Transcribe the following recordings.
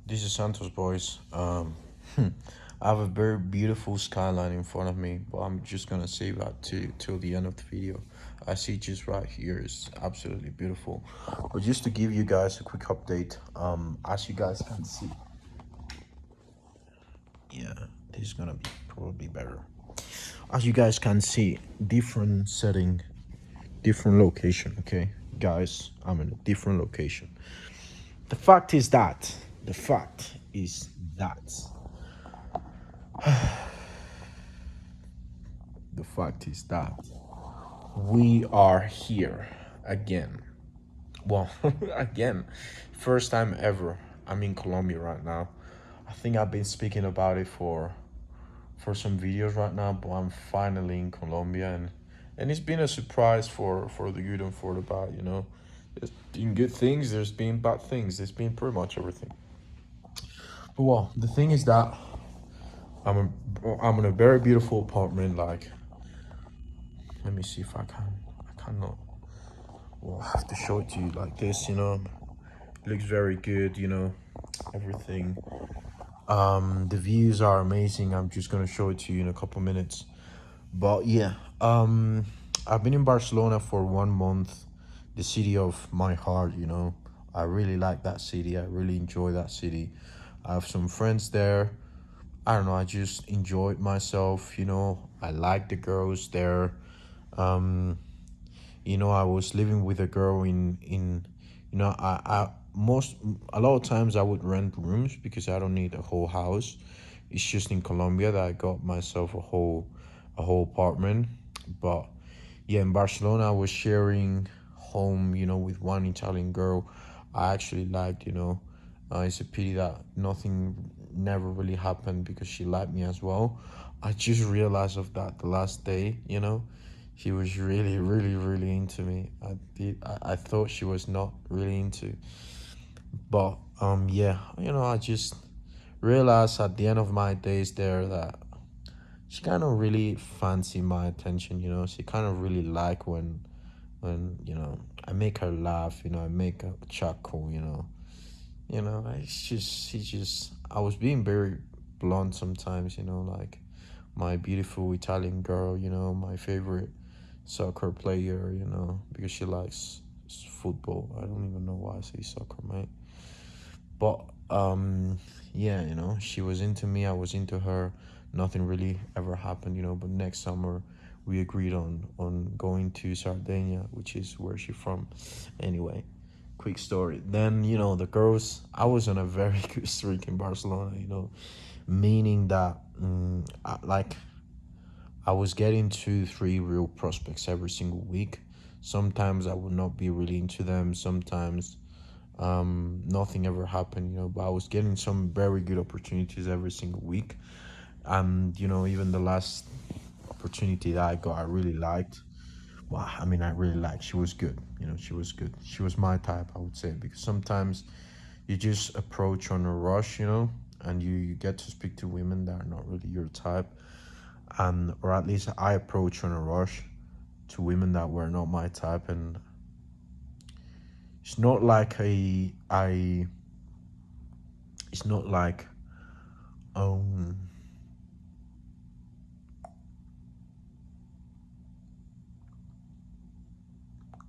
This is Santos, boys. I have a very beautiful skyline in front of me, but I'm just gonna save that till the end of the video. I see just right here is absolutely beautiful. But just to give you guys a quick update, as you guys can see, yeah, this is gonna be probably better. As you guys can see, different setting, different location. Okay, guys, I'm in a different location. The fact is that the fact is that the fact is that we are here again. Well, again, first time ever. I'm in Colombia right now. I think I've been speaking about it for some videos right now, but I'm finally in Colombia, and it's been a surprise for the good and for the bad. There's been good things. There's been bad things. There's been pretty much everything. But well, the thing is that I'm in a very beautiful apartment. Like, let me see if I can. I cannot. Well, I have to show it to you like this. It looks very good. Everything. The views are amazing. I'm just gonna show it to you in a couple minutes. But yeah, I've been in Barcelona for 1 month, the city of my heart. I really like that city. I really enjoy that city. I have some friends there. I don't know. I just enjoyed myself. I like the girls there. Um, I was living with a girl in I most a lot of times I would rent rooms because I don't need a whole house. It's just in Colombia that I got myself a whole apartment. But yeah, in Barcelona I was sharing home, with one Italian girl I actually liked. It's a pity that nothing never really happened because she liked me as well. I just realized of that the last day. She was really, really, really into me. I thought she was not really into, but yeah, I just realized at the end of my days there that she kind of really fancied my attention. She kind of really like when I make her laugh. I make her chuckle. I was being very blunt sometimes. Like my beautiful Italian girl. My favorite soccer player, because she likes football. I don't even know why I say soccer, mate. But yeah, she was into me, I was into her. Nothing really ever happened, but next summer we agreed on going to Sardinia, which is where she's from. Anyway, quick story. Then, the girls, I was on a very good streak in Barcelona, meaning that like I was getting 2, 3 real prospects every single week. Sometimes I would not be really into them. Sometimes nothing ever happened, but I was getting some very good opportunities every single week. And, even the last opportunity that I got, I really liked. Well, I mean, I really liked. She was good. She was good. She was my type, I would say, because sometimes you just approach on a rush, and you get to speak to women that are not really your type, and or at least I approach on a rush to women that were not my type, and it's not like I it's not like um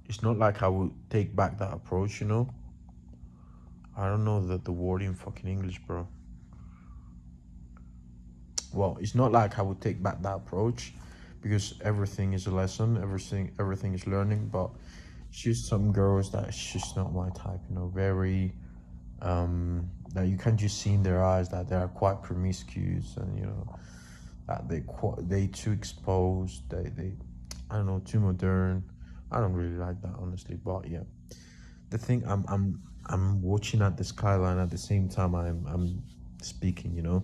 it's not like I would take back that approach. I don't know the word in fucking English, bro. Well, it's not like I would take back that approach because everything is a lesson, everything is learning, but it's just some girls that it's just not my type, very that you can just see in their eyes that they are quite promiscuous, and that they too exposed, they I don't know, too modern. I don't really like that, honestly, but yeah, the thing, I'm watching at the skyline at the same time I'm speaking.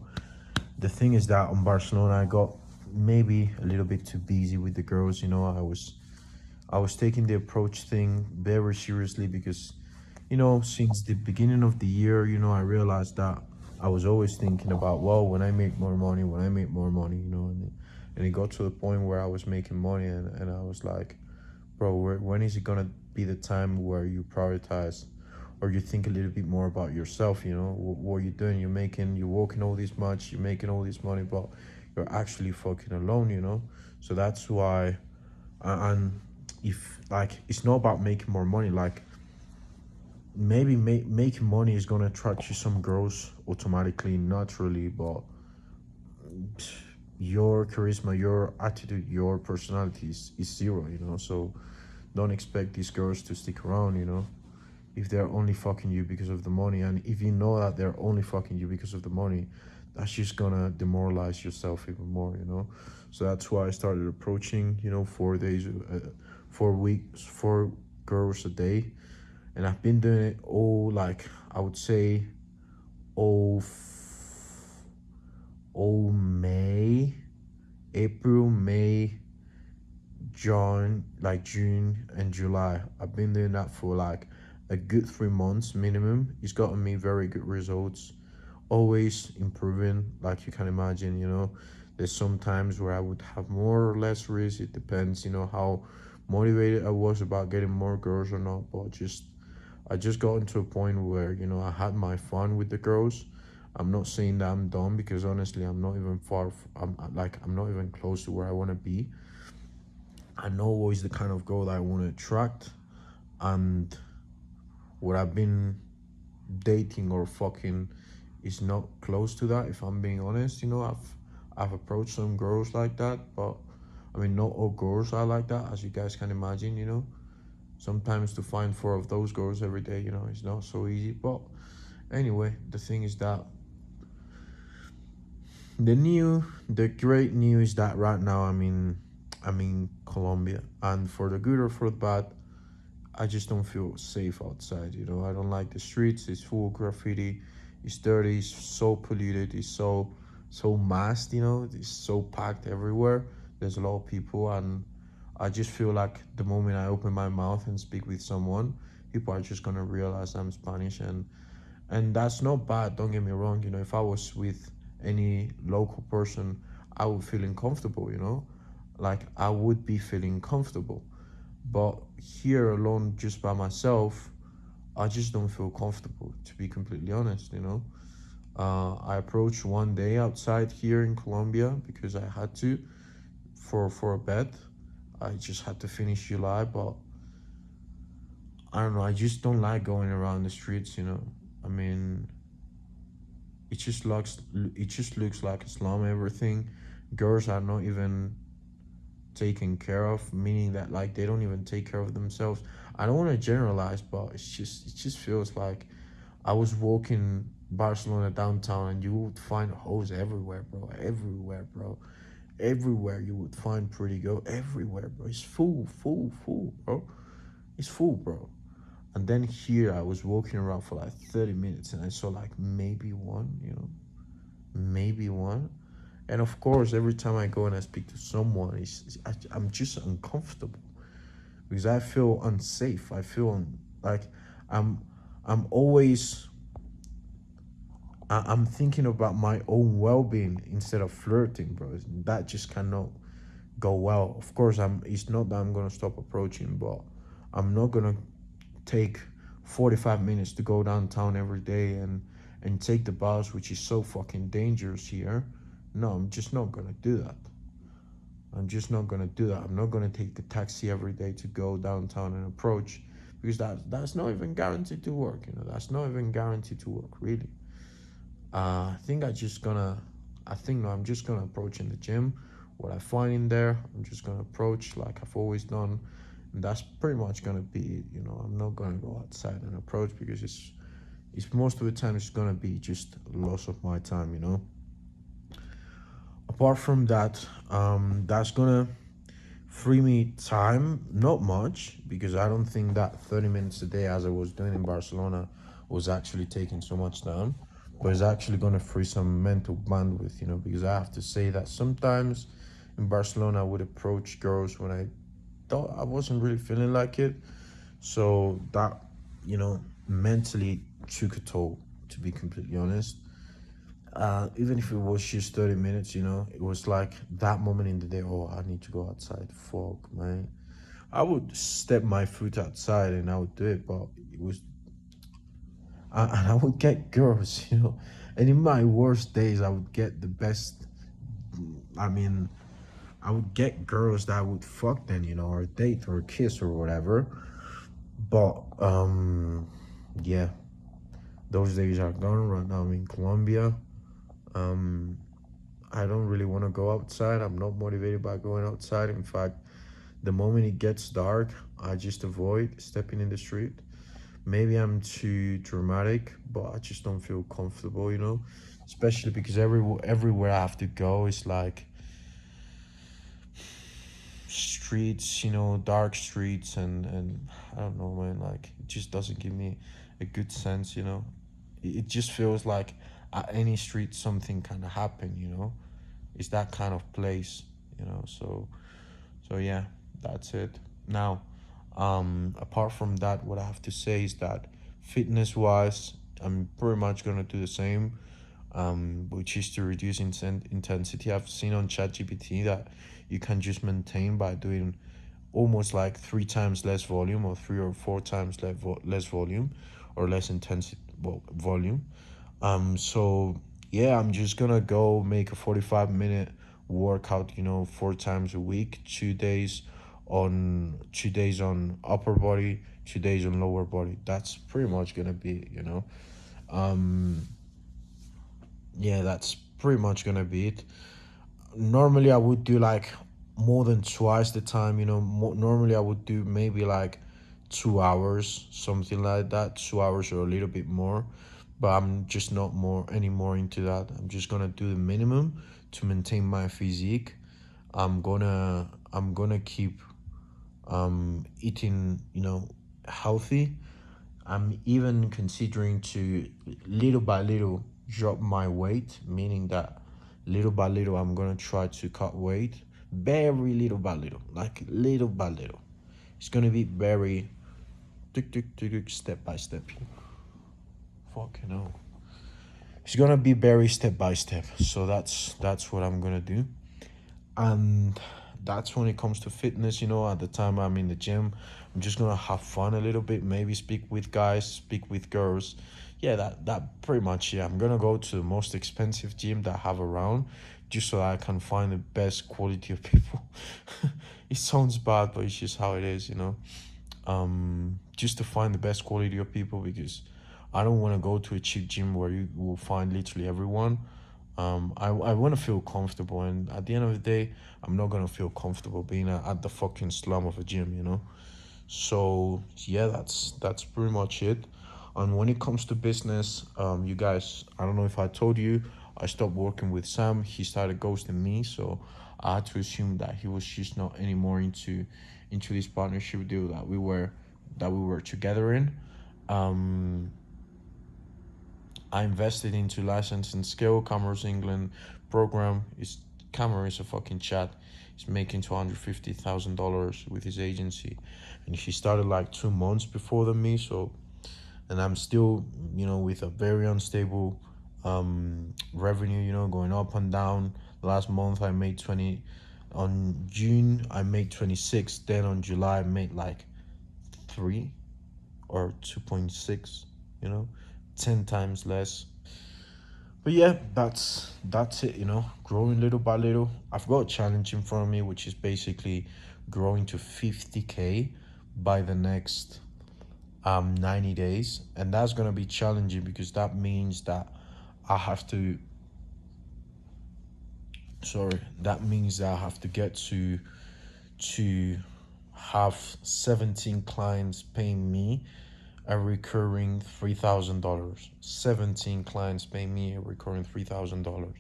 The thing is that on Barcelona I got maybe a little bit too busy with the girls. I was taking the approach thing very seriously because, since the beginning of the year, I realized that I was always thinking about, well, when I make more money, when I make more money, and it got to the point where I was making money, and I was like, bro, when is it gonna be the time where you prioritize or you think a little bit more about yourself, you know, what you're doing. You're working all this much, you're making all this money, but you're actually fucking alone, you know. So that's why, and if like it's not about making more money, like maybe making money is gonna attract you some girls automatically, naturally, but your charisma, your attitude, your personality is zero, you know. So don't expect these girls to stick around, you know, if they're only fucking you because of the money. And if you know that they're only fucking you because of the money, that's just gonna demoralize yourself even more, you know. So that's why I started approaching, you know, 4 days, 4 weeks, 4 girls a day. And I've been doing it all, like I would say all all May, April, May, June and July. I've been doing that for like a good 3 months minimum. It's gotten me very good results. Always improving, like you can imagine, you know. There's some times where I would have more or less risk. It depends, you know, how motivated I was about getting more girls or not. But just I just got into a point where, you know, I had my fun with the girls. I'm not saying that I'm done, because honestly, I'm not even I'm not even close to where I want to be. I know what is the kind of girl that I want to attract, and what I've been dating or fucking is not close to that. If I'm being honest, you know, I've approached some girls like that, but I mean, not all girls are like that, as you guys can imagine. You know, sometimes to find four of those girls every day, you know, it's not so easy. But anyway, the thing is that the great news is that right now I'm in Colombia, and for the good or for the bad, I just don't feel safe outside. You know, I don't like the streets. It's full of graffiti. It's dirty. It's so polluted. It's so massed. You know, it's so packed everywhere. There's a lot of people, and I just feel like the moment I open my mouth and speak with someone, people are just gonna realize I'm Spanish, and that's not bad. Don't get me wrong. You know, if I was with any local person, I would feel uncomfortable. You know, like I would be feeling comfortable, but here alone, just by myself, I just don't feel comfortable, to be completely honest, you know. I approached one day outside here in Colombia because I had to, for a bet. I just had to finish July, but I don't know. I just don't like going around the streets, you know. I mean, it just looks like a slum. Everything, girls are not even taken care of, meaning that like they don't even take care of themselves. I don't want to generalize, but it just feels like I was walking Barcelona downtown and you would find hoes everywhere, bro. Everywhere, bro. Everywhere you would find pretty girl. Everywhere, bro. It's full, full, full, bro. It's full, bro. And then here I was walking around for like 30 minutes and I saw like maybe one, you know, maybe one. And of course, every time I go and I speak to someone, I'm just uncomfortable because I feel unsafe. I feel like I'm I'm always I'm thinking about my own well-being instead of flirting, bro. That just cannot go well. Of course, It's not that I'm gonna stop approaching, but I'm not gonna take 45 minutes to go downtown every day and take the bus, which is so fucking dangerous here. No, I'm just not gonna do that. I'm just not gonna do that. I'm not gonna take the taxi every day to go downtown and approach, because that's not even guaranteed to work. You know, that's not even guaranteed to work, really. I think I think, no, I'm just gonna approach in the gym. What I find in there, I'm just gonna approach like I've always done, and that's pretty much gonna be it. You know, I'm not gonna go outside and approach because it's most of the time it's gonna be just loss of my time. You know. Apart from that, that's gonna free me time, not much, because I don't think that 30 minutes a day, as I was doing in Barcelona, was actually taking so much time. But it's actually going to free some mental bandwidth, you know, because I have to say that sometimes in Barcelona I would approach girls when I thought I wasn't really feeling like it. So that, you know, mentally took a toll, to be completely honest. Even if it was just 30 minutes, you know, it was like that moment in the day, oh, I need to go outside. Fuck, man. I would step my foot outside and I would do it, but it was And I would get girls, you know. And in my worst days, I would get the best. I mean, I would get girls that I would fuck then, you know, or date or kiss or whatever. But yeah, those days are gone. Right now I'm in Colombia. Um, I don't really want to go outside. I'm not motivated by going outside. In fact, the moment it gets dark, I just avoid stepping in the street. Maybe I'm too dramatic, but I just don't feel comfortable, you know. Especially because everywhere I have to go is like streets, you know, dark streets, and I don't know, man. Like it just doesn't give me a good sense, you know. It just feels like at any street something kind of happen, you know. It's that kind of place, you know. So yeah, that's it. Now, apart from that, what I have to say is that fitness wise, I'm pretty much gonna do the same, which is to reduce intensity. I've seen on ChatGPT that you can just maintain by doing almost like three times less volume or three or four times less volume or less intensity, well, volume. So yeah, I'm just gonna go make a 45-minute workout, you know, four times a week, 2 days on 2 days on upper body, 2 days on lower body. That's pretty much gonna be it, you know. Um, yeah, that's pretty much gonna be it. Normally I would do like more than twice the time, you know. Normally I would do maybe like 2 hours, something like that, 2 hours or a little bit more, but I'm just not more anymore into that. I'm just gonna do the minimum to maintain my physique. I'm gonna keep eating, you know, healthy. I'm even considering to little by little drop my weight, meaning that little by little I'm gonna try to cut weight, very little by little, like little by little. It's gonna be very tick tick tick tick, step by step. Fucking hell. It's gonna be very step by step. So that's what I'm gonna do. And that's when it comes to fitness, you know. At the time I'm in the gym, I'm just gonna have fun a little bit, maybe speak with guys, speak with girls. Yeah, that pretty much. Yeah, I'm gonna go to the most expensive gym that I have around, just so I can find the best quality of people. It sounds bad, but it's just how it is, you know. Just to find the best quality of people, because I don't want to go to a cheap gym where you will find literally everyone. I want to feel comfortable, and at the end of the day, I'm not gonna feel comfortable being at the fucking slum of a gym, you know. So yeah, that's pretty much it. And when it comes to business, you guys, I don't know if I told you, I stopped working with Sam. He started ghosting me, so I had to assume that he was just not anymore into this partnership deal that we were together in. Um, I invested into License and Skill. Cameron's England program. Cameron is a fucking chat. He's making $250,000 with his agency, and he started like 2 months before than me. So, and I'm still, you know, with a very unstable revenue. You know, going up and down. Last month I made 20. On June I made 26. Then on July I made like 3 or 2.6. You know, 10 times less. But yeah, that's it, you know, growing little by little. I've got a challenge in front of me, which is basically growing to 50K by the next 90 days. And that's gonna be challenging because that means that I have to that means that I have to get to have 17 clients paying me a recurring $3,000. 17 clients pay me a recurring $3,000.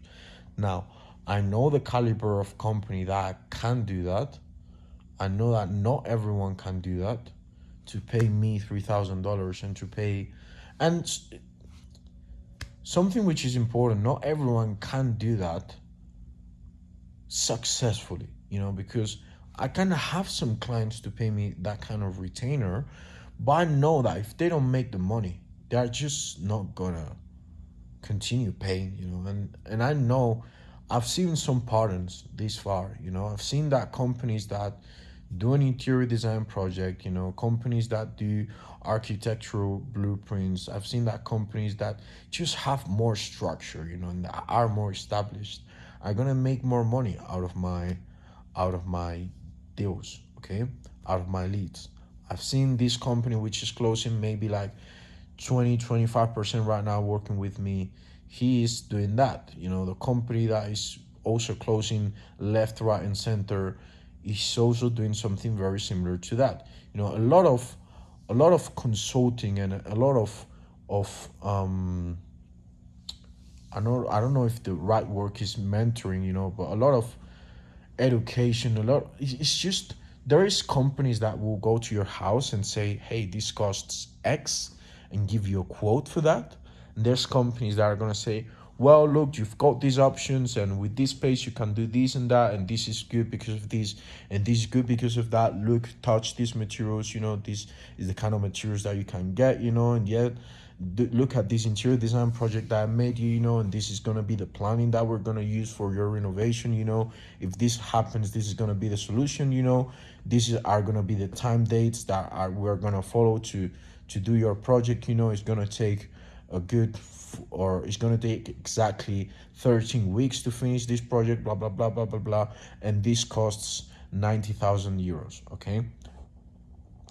Now, I know the caliber of company that can do that. I know that not everyone can do that. To pay me $3,000 and to pay, and something which is important, not everyone can do that successfully, you know, because I kind of have some clients to pay me that kind of retainer, but I know that if they don't make the money, they're just not gonna continue paying, you know. And I know I've seen some patterns this far, you know. I've seen that companies that do an interior design project, you know, companies that do architectural blueprints. I've seen that companies that just have more structure, you know, and that are more established are gonna make more money out of my deals, okay, out of my leads. I've seen this company which is closing maybe like 20-25% right now working with me. He is doing that, you know. The company that is also closing left, right, and center is also doing something very similar to that, you know. A lot of consulting and a lot of I don't know if the right work is mentoring, you know, but a lot of education, a lot. It's just there is companies that will go to your house and say, "Hey, this costs X," and give you a quote for that. And there's companies that are gonna say, "Well, look, you've got these options, and with this space, you can do this and that, and this is good because of this, and this is good because of that. Look, touch these materials. You know, this is the kind of materials that you can get. You know, and yet." Look at this interior design project that I made you, you know, and this is gonna be the planning that we're gonna use for your renovation, you know. If this happens, this is gonna be the solution, you know. Are gonna be the time dates that are we're gonna follow to do your project, you know. It's gonna take a good or it's gonna take exactly 13 weeks to finish this project, blah blah blah blah blah blah, and this costs 90,000 euros. Okay,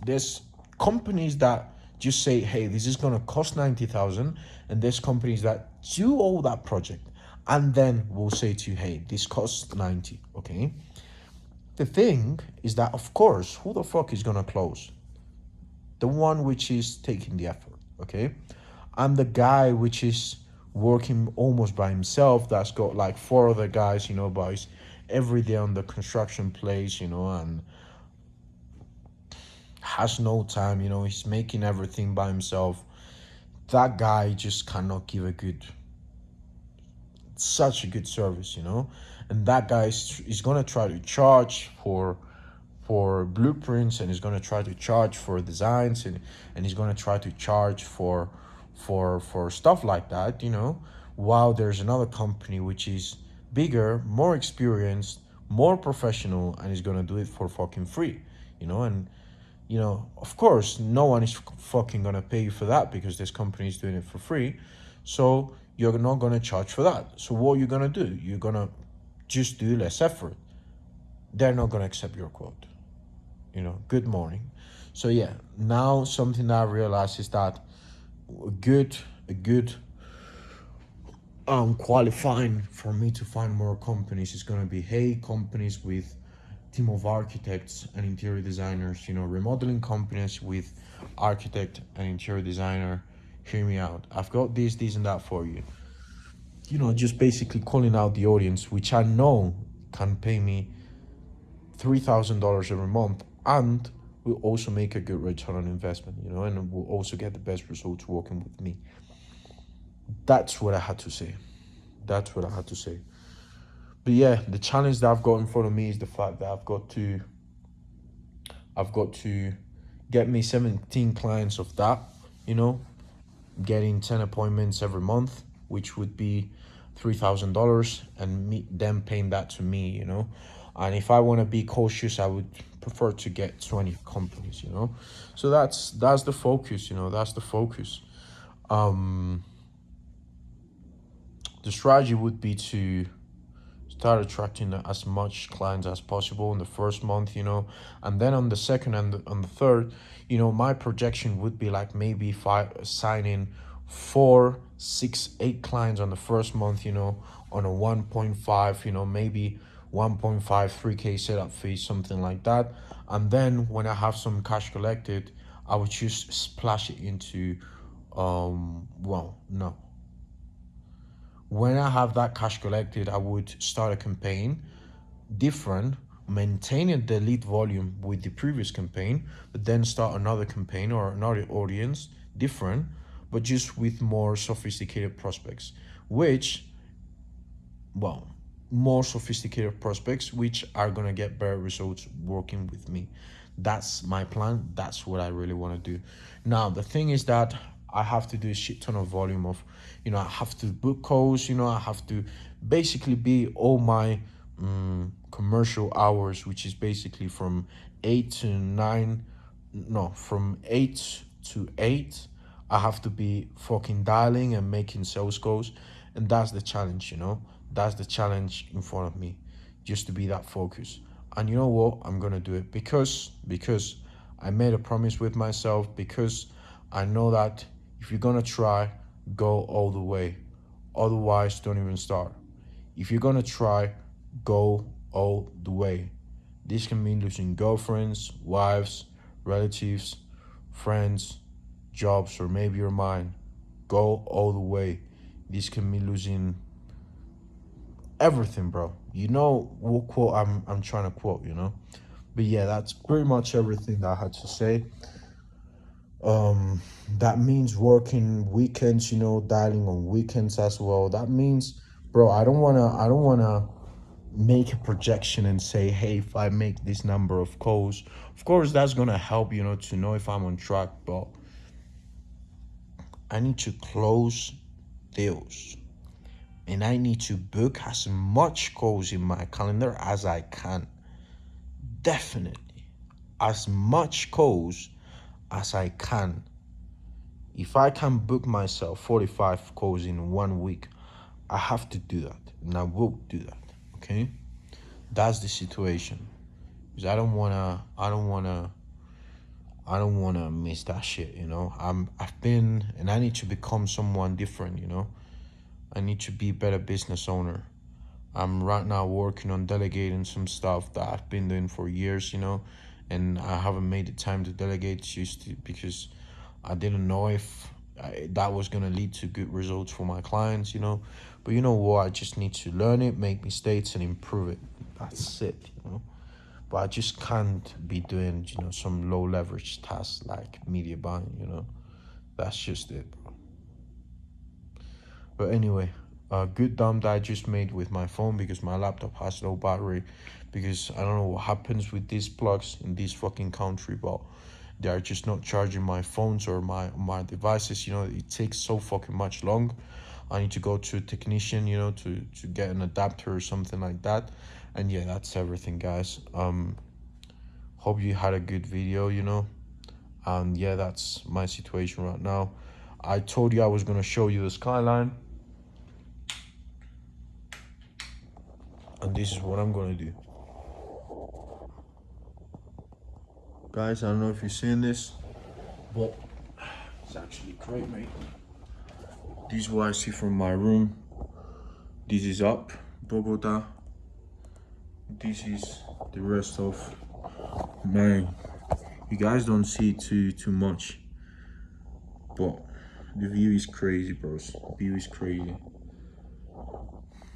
there's companies that just say, hey, this is going to cost 90,000, and there's companies that do all that project and then will say to you, hey, this costs 90. Okay, the thing is that, of course, who the fuck is going to close? The one which is taking the effort. Okay, I'm the guy which is working almost by himself, that's got like four other guys, you know, but he's every day on the construction place, you know, and has no time, you know, he's making everything by himself. That guy just cannot give such a good service, you know. And that guy is gonna try to charge for blueprints, and he's gonna try to charge for designs, and he's gonna try to charge for stuff like that, you know. While there's another company which is bigger, more experienced, more professional, and is gonna do it for fucking free, you know. And you know, of course, no one is fucking gonna pay you for that because this company is doing it for free. So you're not gonna charge for that. So what you're gonna do? You're gonna just do less effort. They're not gonna accept your quote. You know, good morning. So yeah, now something that I realized is that a good qualifying for me to find more companies is gonna be, hey, companies with team of architects and interior designers, you know, remodeling companies with architect and interior designer. Hear me out. I've got this and that for you. You know, just basically calling out the audience, which I know can pay me $3,000 every month, and will also make a good return on investment, you know, and will also get the best results working with me. That's what I had to say. That's what I had to say. But yeah, the challenge that I've got in front of me is the fact that I've got to get me 17 clients of that, you know, getting 10 appointments every month, which would be $3,000, and them paying that to me, you know. And if I want to be cautious, I would prefer to get 20 companies, you know. So that's the focus, you know, that's the focus. Um, the strategy would be to start attracting as much clients as possible in the first month, you know, and then on the second and on the third, you know, my projection would be like maybe signing 4, 6, 8 clients on the first month, you know, on a 1.5, you know, maybe 1.5, 3K setup fee, something like that. And then when I have some cash collected, I would just splash it into, well, no, when I have that cash collected, I would start a campaign different, maintaining the lead volume with the previous campaign, but then start another campaign or another audience different, but just with more sophisticated prospects, which, well, more sophisticated prospects, which are gonna get better results working with me. That's my plan. That's what I really want to do. Now, the thing is that I have to do a shit ton of volume of, you know, I have to book calls, you know, I have to basically be all my commercial hours, which is basically from 8 to 9, no, from 8 to 8, I have to be fucking dialing and making sales calls. And that's the challenge, you know? That's the challenge in front of me, just to be that focused. And you know what? I'm gonna do it because I made a promise with myself, because I know that if you're gonna try, go all the way. Otherwise, don't even start. If you're gonna try, go all the way. This can mean losing girlfriends, wives, relatives, friends, jobs, or maybe your mind. Go all the way. This can mean losing everything, bro. You know what quote I'm trying to quote, you know? But yeah, that's pretty much everything that I had to say. Um, that means working weekends, you know, dialing on weekends as well. That means, bro, I don't wanna make a projection and say, hey, if I make this number of calls, of course that's gonna help, you know, to know if I'm on track, but I need to close deals, and I need to book as much calls in my calendar as I can. Definitely. As much calls as I can. If I can book myself 45 calls in 1 week, I have to do that. And I will do that. Okay? That's the situation. Because I don't wanna miss that shit, you know. I've been, and I need to become someone different, you know. I need to be a better business owner. I'm right now working on delegating some stuff that I've been doing for years, you know, and I haven't made the time to delegate just because I didn't know if that was going to lead to good results for my clients, you know. But you know what? I just need to learn it, make mistakes, and improve it. That's it, you know. But I just can't be doing, you know, some low leverage tasks like media buying, you know. That's just it, bro. But anyway, a good dump that I just made with my phone because my laptop has low battery. Because I don't know what happens with these plugs in this fucking country, but they are just not charging my phones or my devices. You know, it takes so fucking much long. I need to go to a technician, you know, to get an adapter or something like that. And yeah, that's everything, guys. Hope you had a good video, you know. And yeah, that's my situation right now. I told you I was gonna show you the skyline, and this is what I'm gonna do. Guys, I don't know if you're seeing this, but it's actually great, mate. This is what I see from my room. This is up Bogota. This is the rest of my. You guys don't see too much, but the view is crazy, bros. The view is crazy.